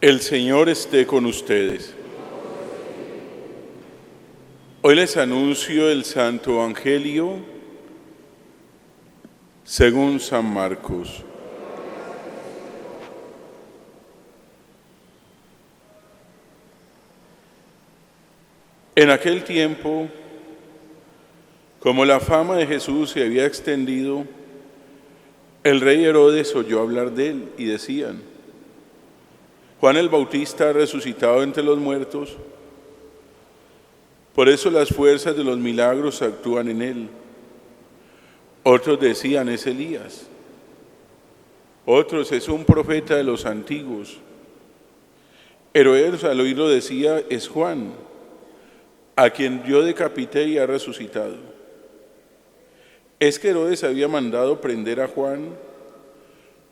El Señor esté con ustedes. Hoy les anuncio el Santo Evangelio según San Marcos. En aquel tiempo, como la fama de Jesús se había extendido, el rey Herodes oyó hablar de él y decían: Juan el Bautista ha resucitado entre los muertos, por eso las fuerzas de los milagros actúan en él. Otros decían: es Elías. Otros: es un profeta de los antiguos. Herodes al oírlo decía: es Juan, a quien yo decapité y ha resucitado. Es que Herodes había mandado prender a Juan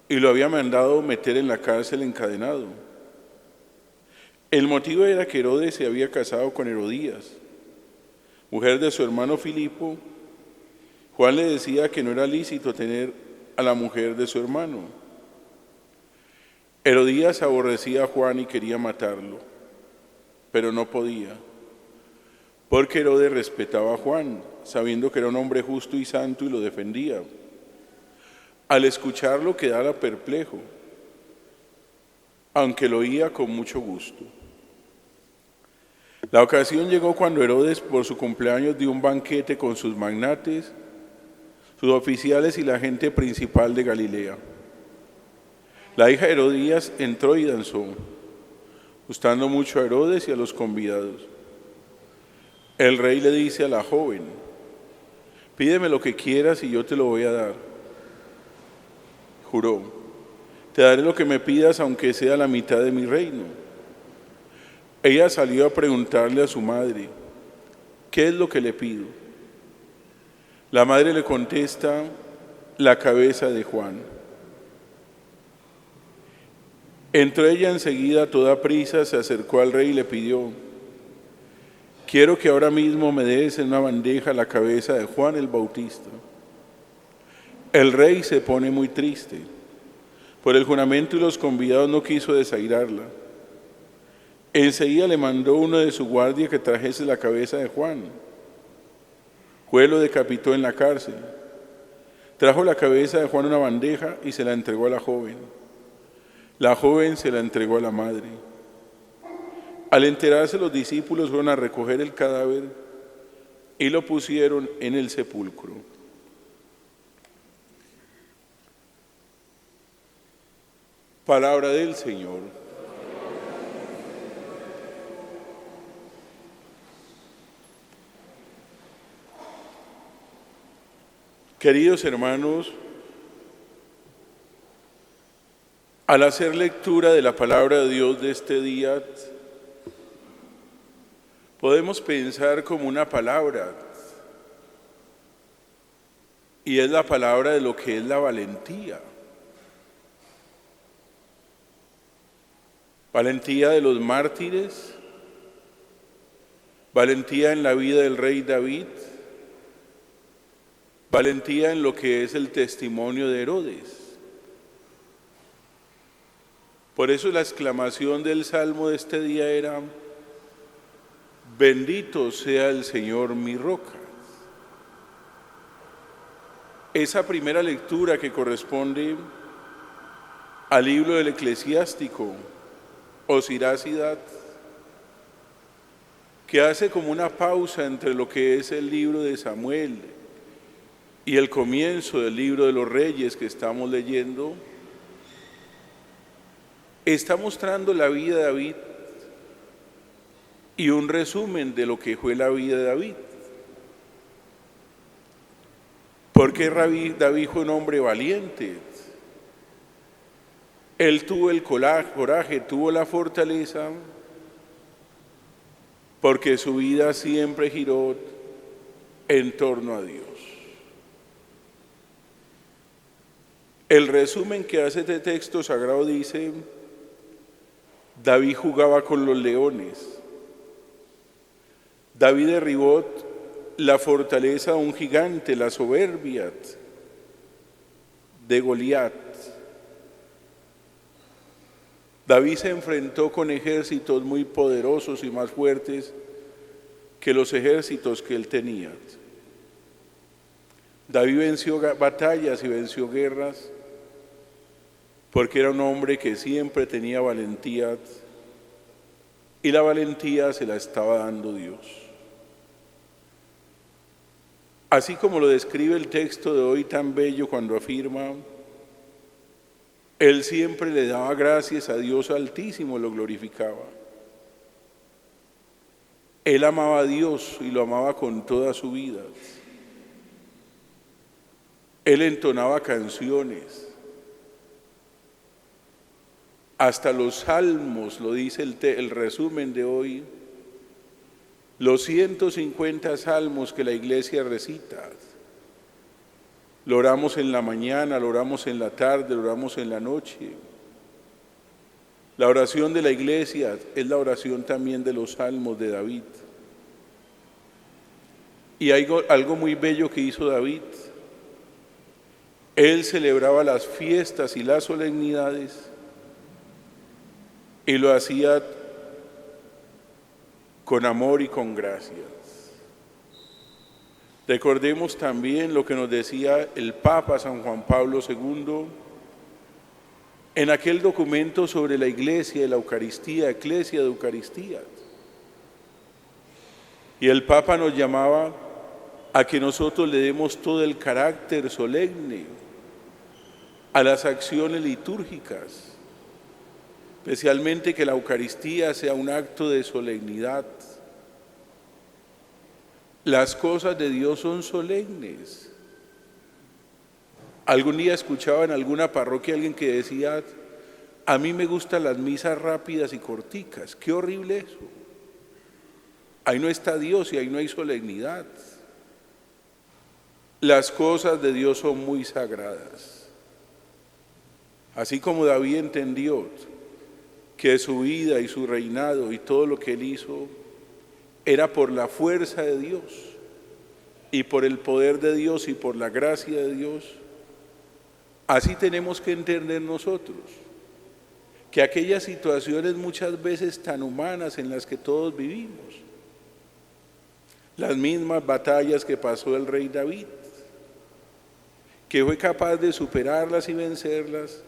y lo había mandado meter en la cárcel encadenado. El motivo era que Herodes se había casado con Herodías, mujer de su hermano Filipo. Juan le decía que no era lícito tener a la mujer de su hermano. Herodías aborrecía a Juan y quería matarlo, pero no podía, porque Herodes respetaba a Juan, sabiendo que era un hombre justo y santo, y lo defendía. Al escucharlo quedaba perplejo, aunque lo oía con mucho gusto. La ocasión llegó cuando Herodes, por su cumpleaños, dio un banquete con sus magnates, sus oficiales y la gente principal de Galilea. La hija de Herodías entró y danzó, gustando mucho a Herodes y a los convidados. El rey le dice a la joven: pídeme lo que quieras y yo te lo voy a dar. Juró: te daré lo que me pidas, aunque sea la mitad de mi reino. Ella salió a preguntarle a su madre: ¿qué es lo que le pido? La madre le contesta: la cabeza de Juan. Entró ella enseguida a toda prisa, se acercó al rey y le pidió: quiero que ahora mismo me des en una bandeja la cabeza de Juan el Bautista. El rey se pone muy triste. Por el juramento y los convidados no quiso desairarla. Enseguida le mandó uno de su guardia que trajese la cabeza de Juan. Juan lo decapitó en la cárcel. Trajo la cabeza de Juan en una bandeja y se la entregó a la joven. La joven se la entregó a la madre. Al enterarse, los discípulos fueron a recoger el cadáver y lo pusieron en el sepulcro. Palabra del Señor. Queridos hermanos, al hacer lectura de la palabra de Dios de este día, podemos pensar como una palabra, y es la palabra de lo que es la valentía. Valentía de los mártires, valentía en la vida del rey David, valentía en lo que es el testimonio de Herodes. Por eso la exclamación del salmo de este día era: bendito sea el Señor mi roca. Esa primera lectura que corresponde al libro del Eclesiástico o Siracidad, que hace como una pausa entre lo que es el libro de Samuel y el comienzo del libro de los Reyes que estamos leyendo, está mostrando la vida de David y un resumen de lo que fue la vida de David. Porque David fue un hombre valiente. Él tuvo el coraje, tuvo la fortaleza, porque su vida siempre giró en torno a Dios. El resumen que hace este texto sagrado dice: David jugaba con los leones. David derribó la fortaleza de un gigante, la soberbia de Goliat. David se enfrentó con ejércitos muy poderosos y más fuertes que los ejércitos que él tenía. David venció batallas y venció guerras porque era un hombre que siempre tenía valentía, y la valentía se la estaba dando Dios. Así como lo describe el texto de hoy tan bello cuando afirma: él siempre le daba gracias a Dios Altísimo, lo glorificaba. Él amaba a Dios y lo amaba con toda su vida. Él entonaba canciones. Hasta los salmos, lo dice el resumen de hoy, los 150 salmos que la iglesia recita. Lo oramos en la mañana, lo oramos en la tarde, lo oramos en la noche. La oración de la iglesia es la oración también de los salmos de David. Y hay algo muy bello que hizo David. Él celebraba las fiestas y las solemnidades y lo hacía con amor y con gracias. Recordemos también lo que nos decía el Papa San Juan Pablo II en aquel documento sobre la Iglesia de la Eucaristía, Eclesia de Eucaristía. Y el Papa nos llamaba a que nosotros le demos todo el carácter solemne a las acciones litúrgicas, especialmente que la Eucaristía sea un acto de solemnidad. Las cosas de Dios son solemnes. Algún día escuchaba en alguna parroquia alguien que decía: a mí me gustan las misas rápidas y corticas. Qué horrible eso. Ahí no está Dios y ahí no hay solemnidad. Las cosas de Dios son muy sagradas. Así como David entendió que su vida y su reinado y todo lo que él hizo era por la fuerza de Dios y por el poder de Dios y por la gracia de Dios, así tenemos que entender nosotros que aquellas situaciones muchas veces tan humanas en las que todos vivimos, las mismas batallas que pasó el rey David, que fue capaz de superarlas y vencerlas,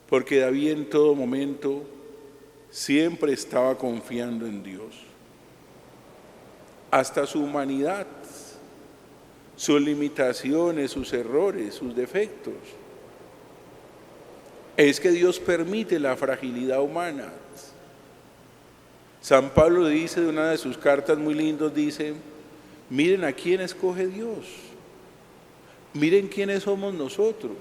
porque David en todo momento siempre estaba confiando en Dios. Hasta su humanidad, sus limitaciones, sus errores, sus defectos. Es que Dios permite la fragilidad humana. San Pablo dice de una de sus cartas muy lindas, dice: miren a quién escoge Dios, miren quiénes somos nosotros.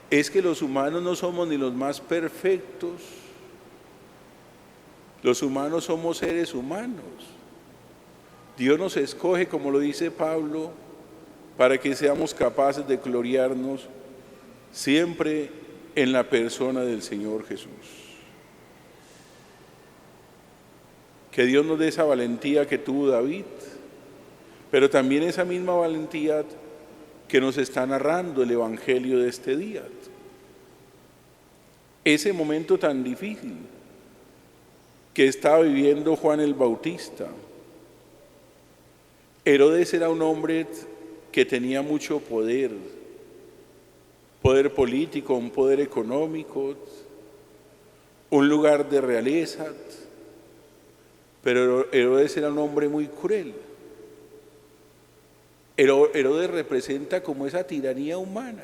Es que los humanos no somos ni los más perfectos, los humanos somos seres humanos. Dios nos escoge, como lo dice Pablo, para que seamos capaces de gloriarnos siempre en la persona del Señor Jesús. Que Dios nos dé esa valentía que tuvo David, pero también esa misma valentía que nos está narrando el Evangelio de este día. Ese momento tan difícil que estaba viviendo Juan el Bautista. Herodes era un hombre que tenía mucho poder, poder político, un poder económico, un lugar de realeza, pero Herodes era un hombre muy cruel. Herodes representa como esa tiranía humana,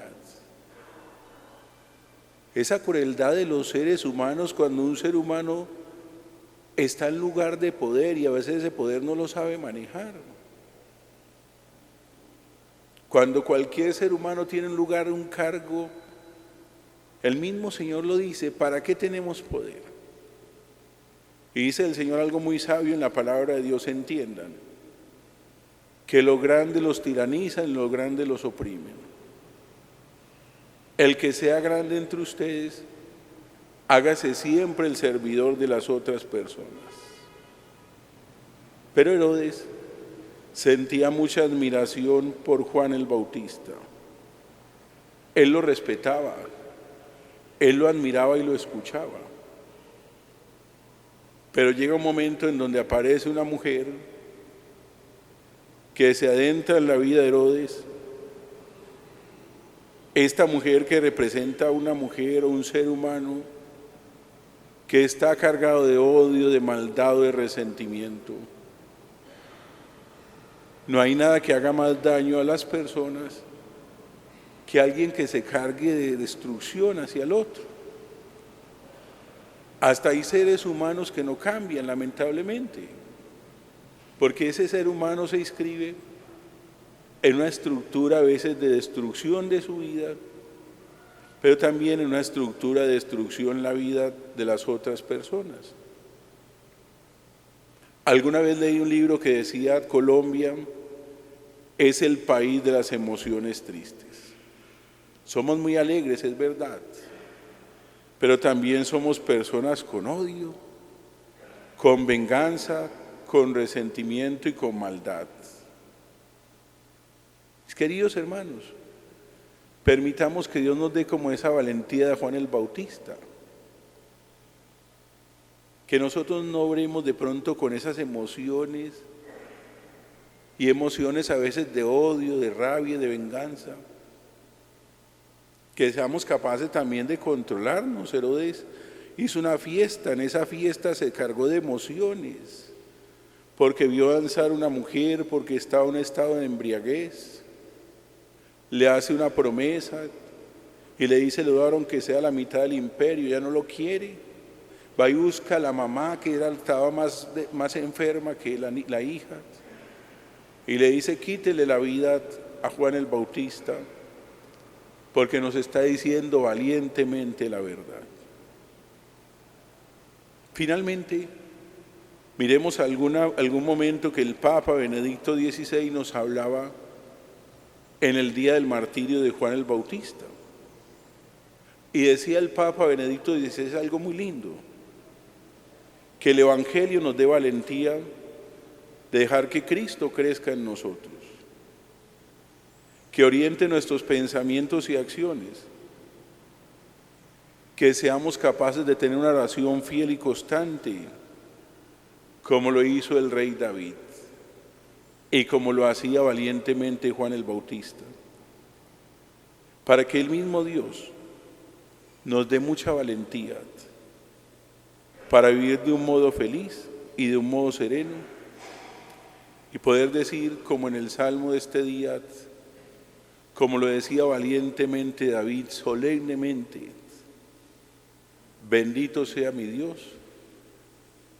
esa crueldad de los seres humanos cuando un ser humano está en lugar de poder y a veces ese poder no lo sabe manejar. Cuando cualquier ser humano tiene un lugar, un cargo, el mismo Señor lo dice: ¿para qué tenemos poder? Y dice el Señor algo muy sabio en la palabra de Dios: entiendan que los grandes los tiranizan, los grandes los oprimen. El que sea grande entre ustedes, hágase siempre el servidor de las otras personas. Pero Herodes sentía mucha admiración por Juan el Bautista. Él lo respetaba, Él lo admiraba y lo escuchaba. Pero llega un momento en donde aparece una mujer que se adentra en la vida de Herodes. Esta mujer que representa a una mujer o un ser humano que está cargado de odio, de maldad o de resentimiento. No hay nada que haga más daño a las personas que alguien que se cargue de destrucción hacia el otro. Hasta hay seres humanos que no cambian, lamentablemente, porque ese ser humano se inscribe en una estructura a veces de destrucción de su vida, pero también en una estructura de destrucción en la vida de las otras personas. Alguna vez leí un libro que decía: Colombia es el país de las emociones tristes. Somos muy alegres, es verdad, pero también somos personas con odio, con venganza, con resentimiento y con maldad. Queridos hermanos, permitamos que Dios nos dé como esa valentía de Juan el Bautista, que nosotros no obremos de pronto con esas emociones, y emociones a veces de odio, de rabia, de venganza, que seamos capaces también de controlarnos. Herodes hizo una fiesta, en esa fiesta se cargó de emociones, porque vio danzar una mujer, porque estaba en un estado de embriaguez. Le hace una promesa y le dice: le doy aunque sea la mitad del imperio. Ya no lo quiere. Va y busca a la mamá, que estaba más enferma que la hija, y le dice: quítele la vida a Juan el Bautista, porque nos está diciendo valientemente la verdad. Finalmente, miremos algún momento que el Papa Benedicto XVI nos hablaba en el día del martirio de Juan el Bautista. Y decía el Papa Benedicto XVI algo muy lindo: que el Evangelio nos dé valentía de dejar que Cristo crezca en nosotros, que oriente nuestros pensamientos y acciones, que seamos capaces de tener una oración fiel y constante, como lo hizo el rey David y como lo hacía valientemente Juan el Bautista, para que el mismo Dios nos dé mucha valentía para vivir de un modo feliz y de un modo sereno, y poder decir, como en el Salmo de este día, como lo decía valientemente David, solemnemente: bendito sea mi Dios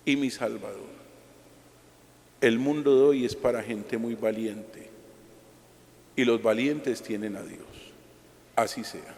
y mi Salvador. El mundo de hoy es para gente muy valiente, y los valientes tienen a Dios. Así sea.